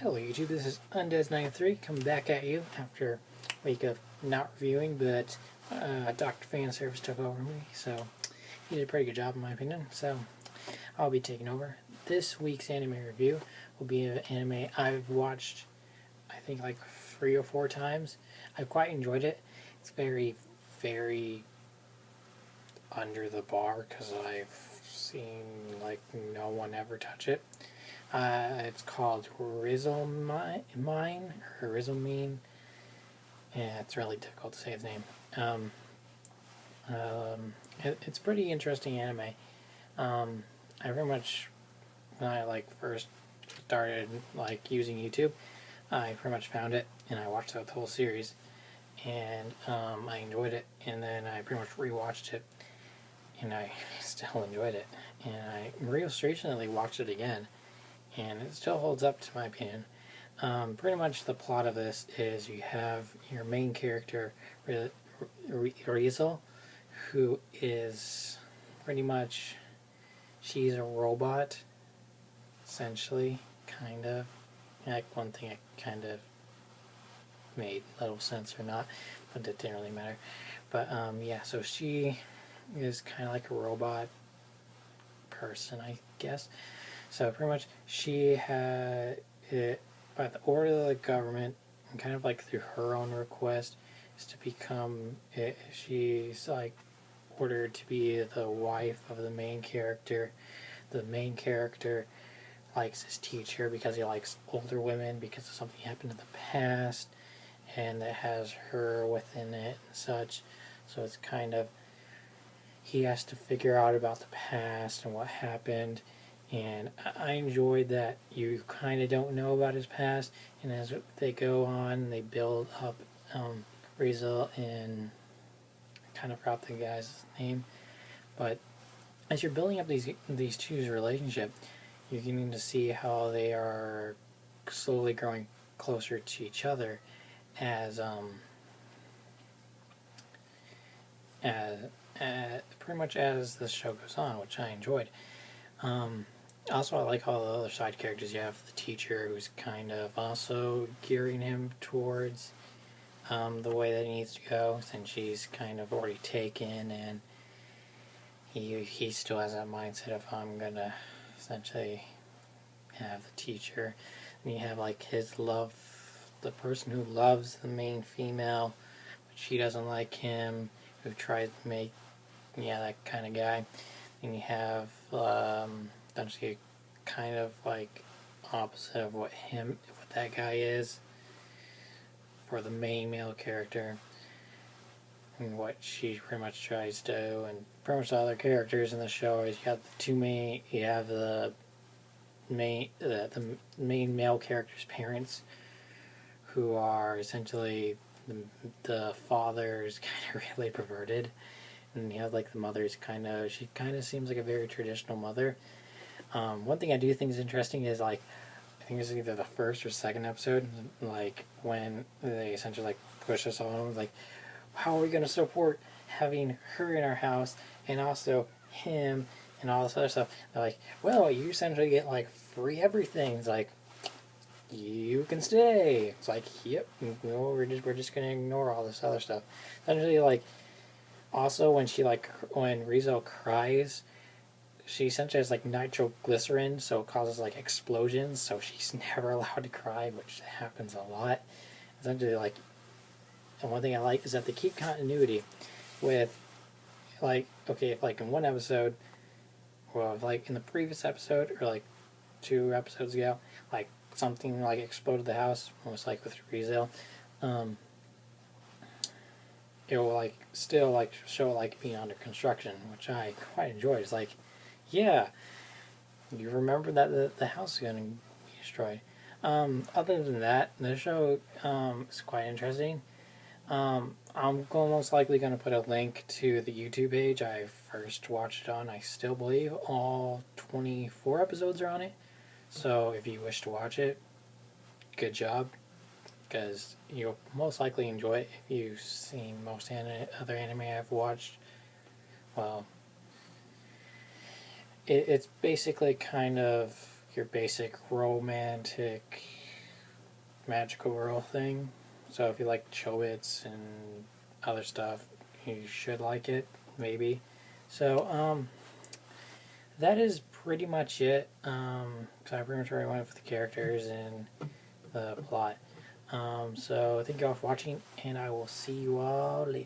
Hello YouTube, this is Undead93 coming back at you after a week of not reviewing, but Dr. Fanservice took over me, so he did a pretty good job in my opinion, so I'll be taking over. This week's anime review will be an anime I've watched, I think like 3 or 4 times. I've quite enjoyed it. It's very, very under the bar because I've seen like no one ever touch it. It's called Rizelmine, or Rizelmine. Yeah, it's really difficult to say his name. It's a pretty interesting anime. I very much, when I first started using YouTube, I pretty much found it and I watched out the whole series, and I enjoyed it. And then I pretty much rewatched it, and I still enjoyed it. And I recently watched it again, and it still holds up to my opinion. Pretty much the plot of this is you have your main character, Rizel, who is pretty much, she's a robot, essentially, kind of. Like one thing I kind of made little sense or not, but it didn't really matter. But yeah, so she is kind of like a robot person, I guess. So pretty much she had it by the order of the government, and kind of like through her own request, is to become it. She's ordered to be the wife of the main character. The main character likes his teacher because he likes older women because of something happened in the past, and that has her within it and such. So it's kind of, he has to figure out about the past and what happened. And I enjoyed that you kind of don't know about his past, and as they go on, they build up Rizel, and I kind of forgot the guy's name, but as you're building up these two's relationship, you're getting to see how they are slowly growing closer to each other as pretty much as the show goes on, which I enjoyed. Also, I like all the other side characters. You have the teacher who's kind of also gearing him towards the way that he needs to go, since she's kind of already taken, and he still has that mindset of, I'm gonna essentially have the teacher. And you have his love, the person who loves the main female, but she doesn't like him, who tries to make, yeah, that kind of guy. And you have essentially kind of opposite of what that guy is for the main male character, and what she pretty much tries to do. And pretty much the other characters in the show is, you have the main male character's parents, who are essentially the father's kind of really perverted, and you have the mother's she kind of seems like a very traditional mother. One thing I do think is interesting is I think it's either the first or second episode, when they essentially push us on, how are we going to support having her in our house and also him and all this other stuff. They're like, well, you essentially get free everything. It's you can stay. It's yep, no, we're just gonna ignore all this other stuff. Essentially, also when when Rizel cries, she essentially has nitroglycerin, so it causes explosions, so she's never allowed to cry, which happens a lot. Essentially, and one thing I like is that they keep continuity with, okay, if in one episode, well, if in the previous episode, or 2 episodes ago, something exploded the house, almost with Rizel, it will still show being under construction, which I quite enjoyed. It's yeah, you remember that the house is going to be destroyed. Other than that, the show is quite interesting. I'm most likely going to put a link to the YouTube page I first watched it on. I still believe all 24 episodes are on it. So if you wish to watch it, good job, because you'll most likely enjoy it if you've seen most other anime I've watched. Well, it's basically kind of your basic romantic magical girl thing. So if you like Chobits and other stuff, you should like it, maybe. So, that is pretty much it. Because I pretty much already went with the characters and the plot. So thank you all for watching, and I will see you all later.